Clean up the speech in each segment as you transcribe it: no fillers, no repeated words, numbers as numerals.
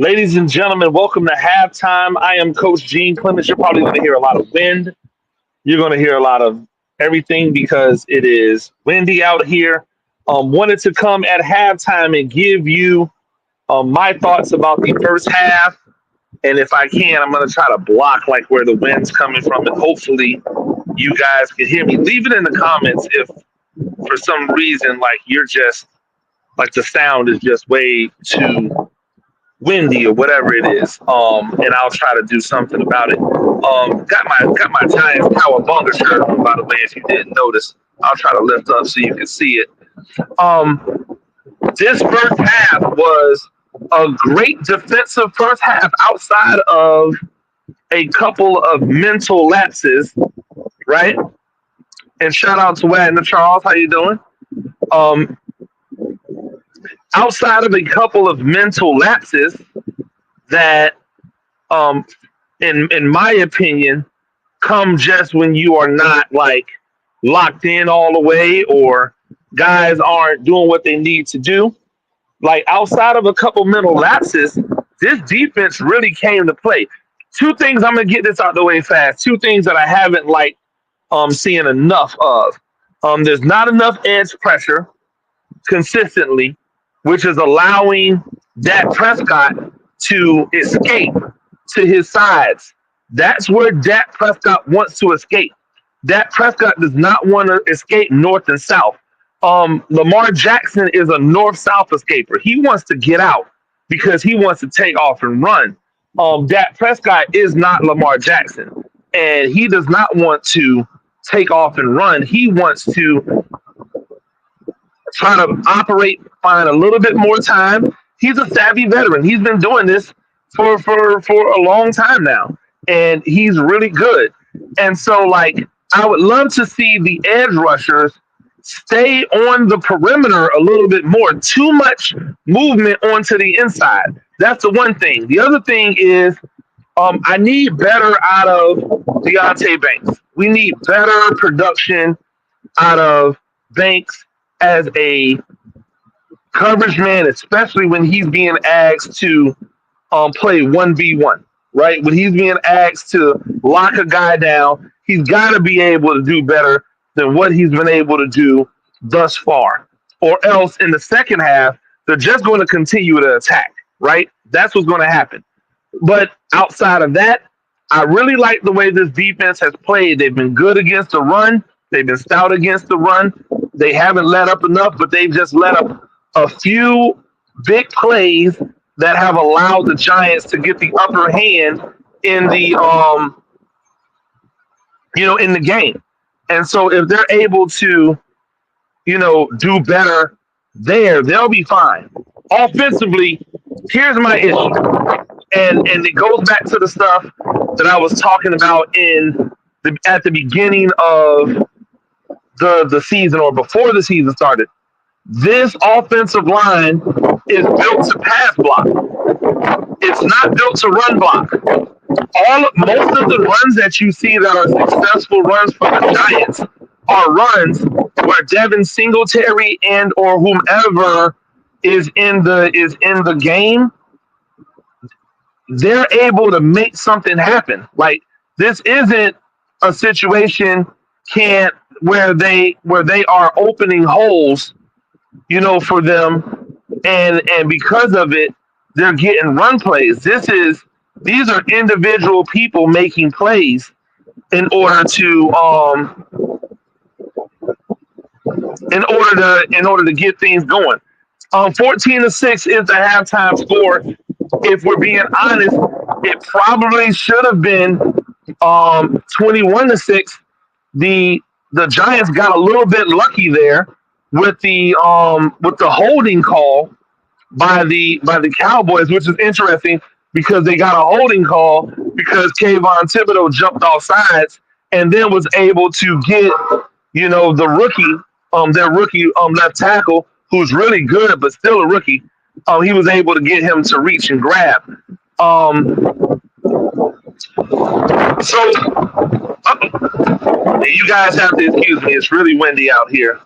Ladies and gentlemen, welcome to halftime. I am Coach Gene Clemons. You're probably going to hear a lot of wind. You're going to hear a lot of everything because it is windy out here. Wanted to come at halftime and give you my thoughts about the first half. And if I can, I'm going to try to block like where the wind's coming from, and hopefully you guys can hear me. Leave it in the comments if for some reason like you're just like the sound is just way too windy or whatever it is. And I'll try to do something about it. Got my Giants Cowabunga shirt on, by the way, if you didn't notice. I'll try to lift up so you can see it. This first half was a great defensive first half outside of a couple of mental lapses, right? And shout out to Wagner Charles. How you doing? Outside of a couple of mental lapses that, in my opinion, come just when you are not like locked in all the way or guys aren't doing what they need to do. Like outside of a couple mental lapses, this defense really came to play. Two things, I'm gonna get this out the way fast. Two things that I haven't like seeing enough of. There's not enough edge pressure consistently, which is allowing Dak Prescott to escape to his sides. That's where Dak Prescott wants to escape. Dak Prescott does not want to escape north and south. Lamar Jackson is a north-south escaper. He wants to get out because he wants to take off and run. Dak Prescott is not Lamar Jackson, and he does not want to take off and run. He wants to try to operate, find a little bit more time. He's a savvy veteran. He's been doing this for a long time now, and he's really good. And so, like, I would love to see the edge rushers stay on the perimeter a little bit more. Too much movement onto the inside. That's the one thing. The other thing is I need better out of Deontay Banks. We need better production out of Banks as a coverage man, especially when he's being asked to play 1v1, right? When he's being asked to lock a guy down, he's got to be able to do better than what he's been able to do thus far. Or else in the second half, they're just going to continue to attack, right? That's what's going to happen. But outside of that, I really like the way this defense has played. They've been good against the run. They've been stout against the run. They haven't let up enough, but they've just let up a few big plays that have allowed the Giants to get the upper hand in the in the game. And so if they're able to, do better there, they'll be fine. Offensively, here's my issue. And it goes back to the stuff that I was talking about at the beginning of the season or before the season started. This offensive line is built to pass block. It's not built to run block. Most of the runs that you see that are successful runs for the Giants are runs where Devin Singletary and or whomever is in the game, they're able to make something happen. Like this isn't a situation where they are opening holes, for them, and because of it, they're getting run plays. These are individual people making plays in order to get things going. 14-6 is the halftime score. If we're being honest, it probably should have been 21-6. The Giants got a little bit lucky there with the holding call by the Cowboys, which is interesting because they got a holding call because Kayvon Thibodeau jumped off sides and then was able to get the rookie, their rookie left tackle, who's really good but still a rookie. He was able to get him to reach and grab. So you guys have to excuse me. It's really windy out here.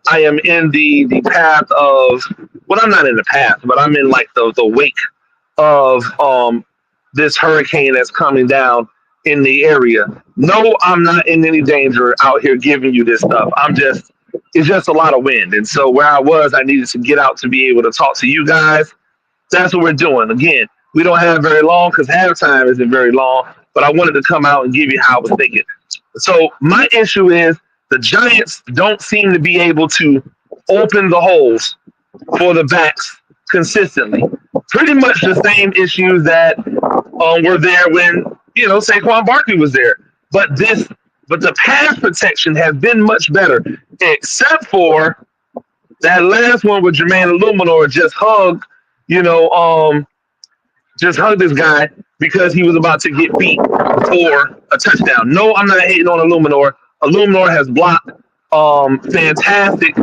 I am in the path of well, I'm not in the path, but I'm in like the wake of this hurricane that's coming down in the area. No, I'm not in any danger out here giving you this stuff. It's just a lot of wind. And so where I was, I needed to get out to be able to talk to you guys. That's what we're doing. Again, we don't have very long because halftime isn't very long, but I wanted to come out and give you how I was thinking. So my issue is the Giants don't seem to be able to open the holes for the backs consistently. Pretty much the same issues that were there when Saquon Barkley was there. But the pass protection has been much better, except for that last one with Jermaine Illuminor you know, just hugged this guy because he was about to get beat for a touchdown. No, I'm not hating on Illuminor. Illuminor has blocked fantastic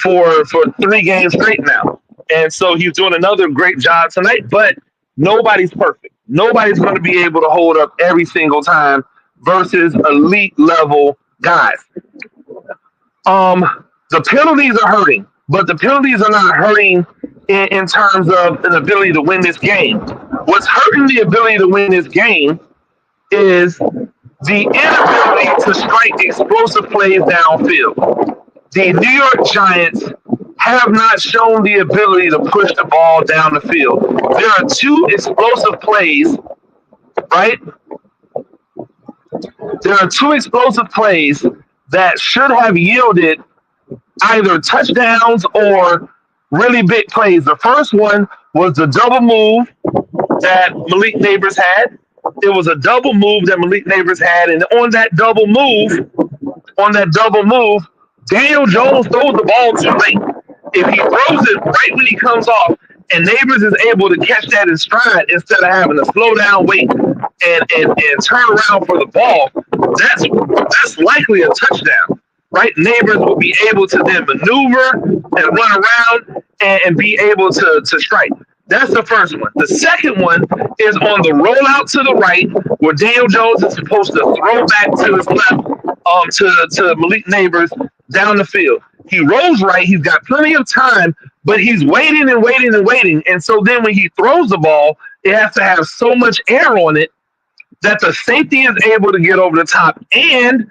for 3 games straight now. And so he's doing another great job tonight, but nobody's perfect. Nobody's going to be able to hold up every single time versus elite level guys. The penalties are hurting, but the penalties are not hurting in terms of an ability to win this game. What's hurting the ability to win this game is the inability to strike explosive plays downfield. The New York Giants have not shown the ability to push the ball down the field. There are 2 explosive plays, right? There are 2 explosive plays that should have yielded either touchdowns or really big plays. The first one was the double move that Malik Neighbors had. It was a double move that Malik Neighbors had, and on that double move, Daniel Jones throws the ball too late. If he throws it right when he comes off, and Neighbors is able to catch that in stride instead of having to slow down, wait, and turn around for the ball, that's likely a touchdown, right? Neighbors will be able to then maneuver and run around and be able to strike. That's the first one. The second one is on the rollout to the right, where Daniel Jones is supposed to throw back to his left to Malik Neighbors down the field. He rolls right. He's got plenty of time, but he's waiting and waiting and waiting. And so then when he throws the ball, it has to have so much air on it that the safety is able to get over the top. And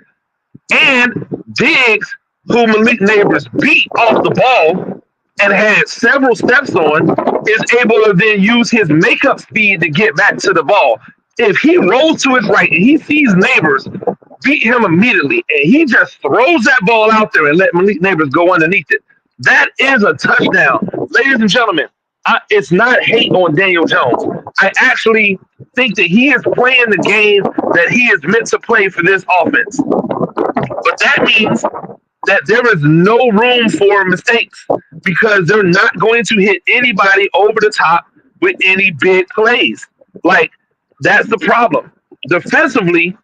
Diggs, who Malik Neighbors beat off the ball and had several steps on, is able to then use his makeup speed to get back to the ball. If he rolls to his right and he sees Neighbors beat him immediately, and he just throws that ball out there and let Malik Neighbors go underneath it, that is a touchdown. Ladies and gentlemen, it's not hate on Daniel Jones. I actually think that he is playing the game that he is meant to play for this offense. But that means that there is no room for mistakes because they're not going to hit anybody over the top with any big plays. Like, that's the problem. Defensively,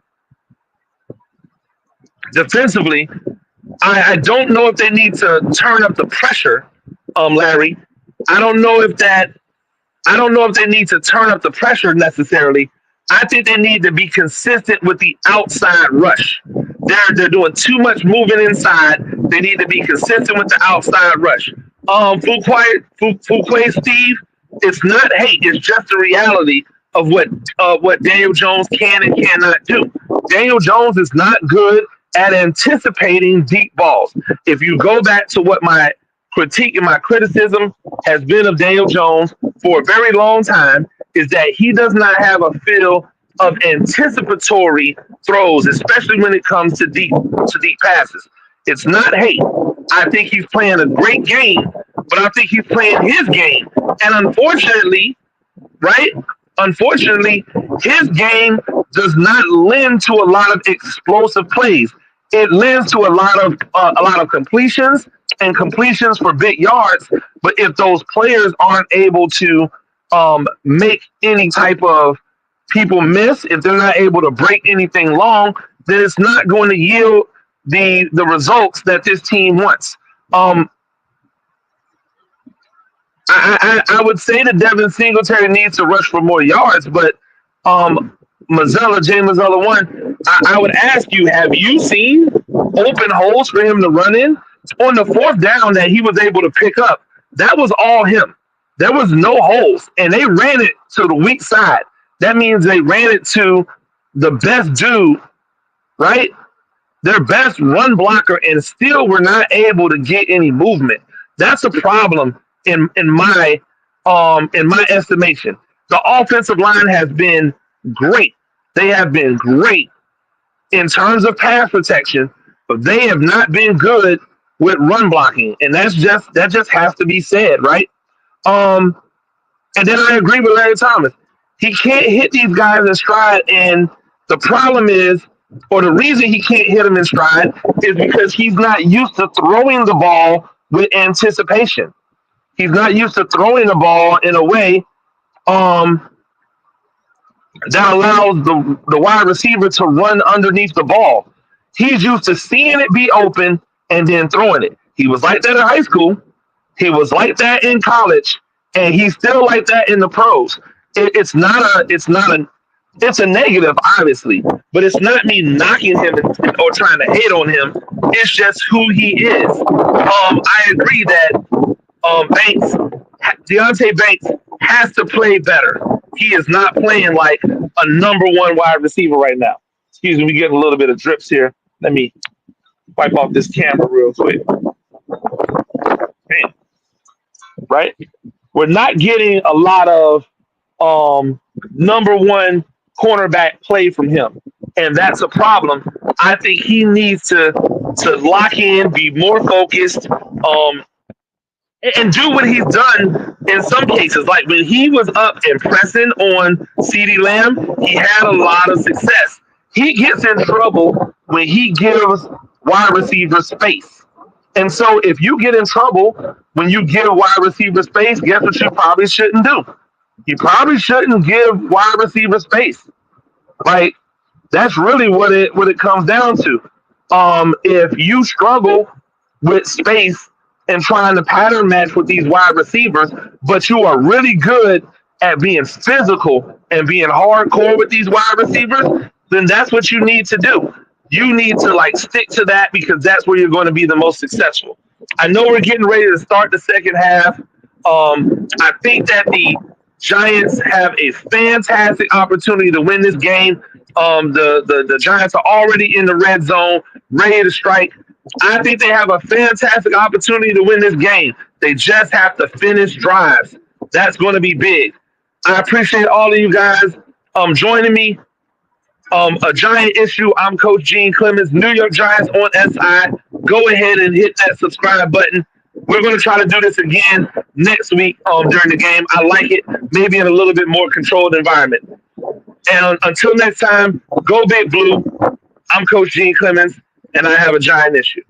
I don't know if they need to turn up the pressure, Larry. I don't know if they need to turn up the pressure necessarily. I think they need to be consistent with the outside rush. They're doing too much moving inside. They need to be consistent with the outside rush. Fuquay Steve, it's not hate. It's just the reality of what Daniel Jones can and cannot do. Daniel Jones is not good at anticipating deep balls. If you go back to what my critique and my criticism has been of Daniel Jones for a very long time, is that he does not have a feel of anticipatory throws, especially when it comes to deep passes. It's not hate. I think he's playing a great game, but I think he's playing his game. And unfortunately, his game does not lend to a lot of explosive plays. It lends to a lot of completions and completions for big yards. But if those players aren't able to make any type of people miss, if they're not able to break anything long, then it's not going to yield the results that this team wants. I would say that Devin Singletary needs to rush for more yards, but Jay Mazzella 1, I would ask you, have you seen open holes for him to run in? On the fourth down that he was able to pick up, that was all him. There was no holes, and they ran it to the weak side. That means they ran it to the best dude, right? Their best run blocker, and still were not able to get any movement. That's a problem in my estimation. The offensive line has been great. They have been great in terms of pass protection, but they have not been good with run blocking, and that just has to be said, right? Um, and then I agree with Larry Thomas. He can't hit these guys in stride, and the problem is, or the reason he can't hit them in stride, is because he's not used to throwing the ball with anticipation. He's not used to throwing the ball in a way um, that allows the wide receiver to run underneath the ball. He's used to seeing it be open and then throwing it. He was like that in high school. He was like that in college, and he's still like that in the pros. It's a negative, obviously, but it's not me knocking him or trying to hate on him. It's just who he is. I agree that Deontay Banks has to play better. He is not playing like a number one wide receiver right now. Excuse me, we get a little bit of drips here. Let me wipe off this camera real quick. Man, right? We're not getting a lot of number one cornerback play from him, and that's a problem. I think he needs to lock in, be more focused, and do what he's done in some cases. Like when he was up and pressing on CeeDee Lamb, he had a lot of success. He gets in trouble when he gives wide receivers space. And so if you get in trouble when you give wide receiver space, guess what you probably shouldn't do? You probably shouldn't give wide receiver space. Like that's really what it comes down to. If you struggle with space and trying to pattern match with these wide receivers, but you are really good at being physical and being hardcore with these wide receivers, then that's what you need to do. You need to like stick to that because that's where you're going to be the most successful. I know we're getting ready to start the second half. I think that the Giants have a fantastic opportunity to win this game. The Giants are already in the red zone, ready to strike. I think they have a fantastic opportunity to win this game. They just have to finish drives. That's going to be big. I appreciate all of you guys joining me. A Giant issue. I'm Coach Gene Clemons, New York Giants on SI. Go ahead and hit that subscribe button. We're going to try to do this again next week during the game. I like it, maybe in a little bit more controlled environment. And until next time, go Big Blue. I'm Coach Gene Clemons, and I have a Giant issue.